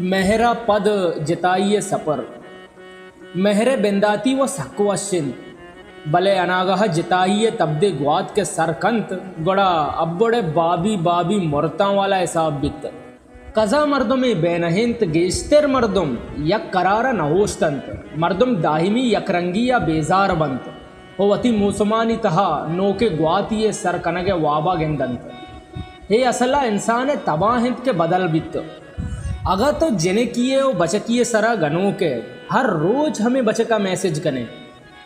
मेहरा पद जिताइए सपर मेहरे बेंदाती व सक्वशिन भले अनागह जिताइए तब्दे ग्वात के सरकंत गोड़ा अब्बड़े बाबी बाबी मोरता वाला हिसाब बित कजा मर्दुम बेनहिंत गेस्तर मर्दुम यक करारा नहोस्तंत मर्दुम दाहिमी यकरंगी या बेजार बंत हो वती मूसमानी तहा नोके ग्वाती ये सर कनगे वाबा गेंदंत हे असला इंसान तबाहिंत के बदल बित अगर तो जने किए वो बचकिए सरा गनों के हर रोज हमें बचका मैसेज कने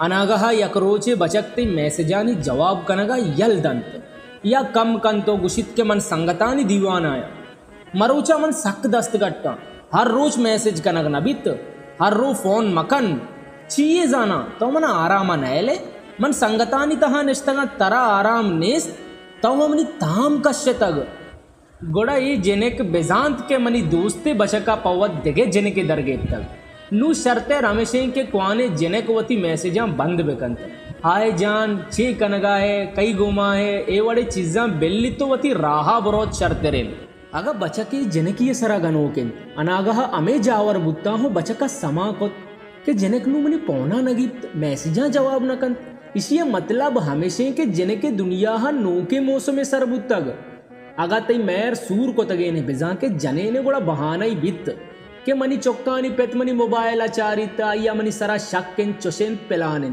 अनागह यक रोचे बचकते मैसेजानी जवाब कनगा यल दंत या कम कन तो गुशित के मन संगतानी दीवानाया मरोचा मन सक दस्त गट्टा हर रोज मैसेज कनग नबित हर रो फोन मकन चीए जाना तो मन आराम नैले मन संगतानी तहा निष्ठगा तरा आराम नेस तो हमनी ताम कश्य तग गोड़ा ये जेनेक बेजांत के मनी दोस्ते बचका पवत दिगे जेने के दरगे तक नू शर्ते रमेशे के कुआने जेनेक वती मैसेजा बंद बेकंत हाय जान छे कनगा है कई गोमा है ए वड़े चीज़ा बेल्ली तो वती राहा बरोत शर्ते रेल अगर बचके जेनेक ये सरा गनो के अनागह अमे जावर बुत्ता हो बचका समा को के जेनेक नू मनी पौना नगीत मैसेजा जवाब न कंत इसी मतलब हमेशे के जेने के दुनिया हा नो के मौसम सर बुत्तग अगा तई मैर सूर को तगे ने बिजा के जने ने बड़ा बहाना ही बित के मनी चौक्कानी पेत मनी मोबाइल आचारिता या मनी सरा शक के चोशेन पेलाने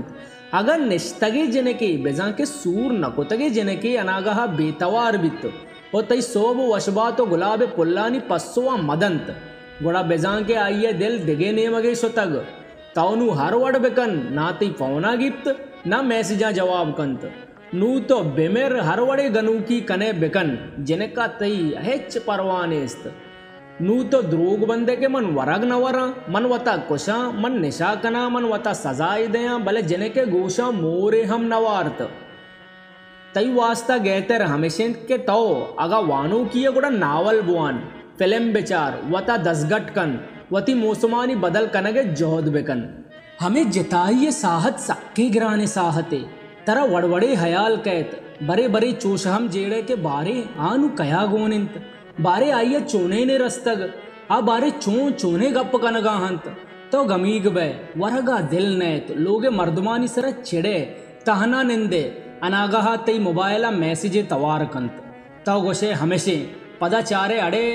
अगर निश्तगे जने के बिजा के सूर न को तगे जने के अनागहा बेतवार बित और तई सोब वशबा तो गुलाबे पुल्लानी पस्सुआ मदंत गोड़ा बेजा के आइए दिल दिगे ने मगे शोतग ताउनु हर वड़ बेकन ना तई पौना गिप्त ना मैसेजा जवाब कंत नू तो बेमेर हरवड़े गनू की कने बेकन जिनका तई हेच परवानेस्त नू तो द्रोग बंदे के मन वरग नवरा मन वता कुशा मन निशा कना मन वता सजाई दया भले जने के गोशा मोरे हम नवार्त तई वास्ता गैतर हमेशा के तो अगा वानो किए गुड़ा नावल बुआन फिल्म बेचार वता दसगट कन वती मौसमानी बदल कनगे जोहद बेकन हमें जिताइए साहत सक्के गिराने साहते तरा वड़वड़े हयाल कैत बरे बरे चोशहम जेड़े के बारे आनु कया गोनिंत बारे आइया चोने ने रस्तग आ बारे चोने गप कनगा हंत तो गमीग बे वरगा दिल नैत लोगे मर्दमानी सरा चिड़े तहना निंदे अनागहा तई मोबाइला मैसेजे तवार कंत तो गोशे हमेशे पदा चारे अड़े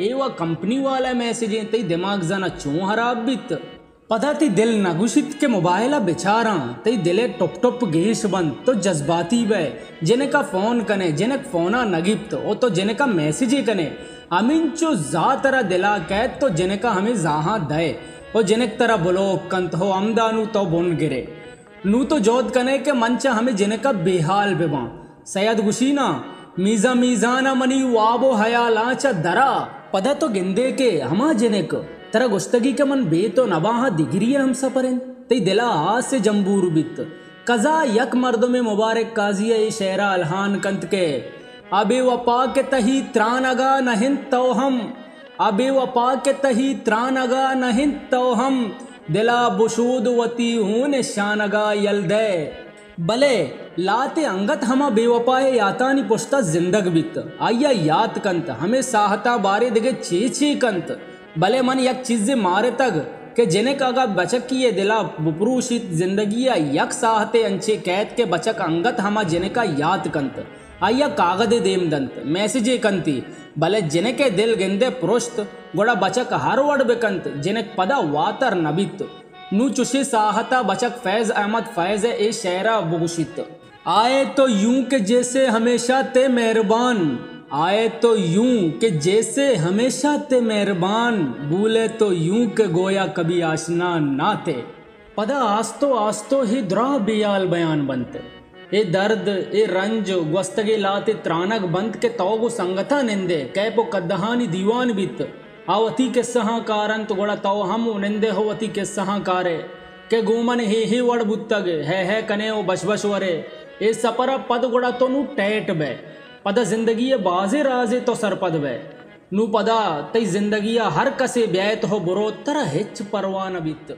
एवा कंपनी वाला मैसेजे तई दिमाग जना चो हराब बित पता ती दिल नगुशित के मोबाइला बेचारा तई दिले टॉप टॉप गेश बंद तो जज्बाती बे जिने का फोन कने जिने फोना नगिप्त ओ तो जिने का मैसेजे कने अमीन चो जा तरह दिला कैद तो जिने का हमें जहाँ दे ओ जिने तरह ब्लॉक कंत हो अमदानू तो बुन गिरे नू तो जोत कने के मंचा हमें जिने का बेहाल बेबा सैयद गुशीना मीजा मीजाना मनी वाबो हयालाचा दरा पदा तो गिंदे के हमा जिने को तरा गुस्तगी के मन बे तो नबाहा दिगरी हम सपरें तई दिला आज से जम्बूर बित कजा यक मर्द में मुबारक काजिया ये शेरा अलहान कंत के अबे वपा के तही त्रान अगा नहिन तो हम अबे वपा के तही त्रान अगा नहिन तो हम दिला बुशूद वती हूं ने शान अगा यल दे भले लाते अंगत हमा बेवपाए यातानी पुश्ता जिंदग बित आइया याद कंत हमें साहता बारे दिगे चे कंत भले मन यक चीज़े मारे तक के जिने कागा बचक किए दिला बुपरूशित जिंदगी यक साहते अंचे कैद के बचक अंगत हमा जिने का याद कंत आइया कागदे देम दंत मैसेजे कंती भले जिने के दिल गेंदे पुरुष्त गोड़ा बचक हर वड़ बेकंत जिने पदा वातर नबित नू चुशे साहता बचक फैज अहमद फैज ए शेरा बुगुशित आए तो यूं के जैसे हमेशा ते मेहरबान आए तो यूं के जैसे हमेशा ते मेहरबान भूले तो यूं के गोया कभी आशना ना थे पदा आस्तो ही द्रा बेयाल बयान बनते ए दर्द ए रंज gwस्तगे लाते त्रानक बंत के तोगु संगता निंदे कैपो कद्दहानी दीवान बित आवती के सहाकारंत गोड़ा तो हम निंदे होवती के सहाकारे के गोमन हे वड़ बुत्तग है कने ओ बश वरे ए सपरा पद गोड़ा तो नु टैट बे पदा जिंदगी बाजे राजे तो सरपद वे नू पदा तई जिंदगी हर कसे ब्यायत हो बुरो तरह हिच परवान बित।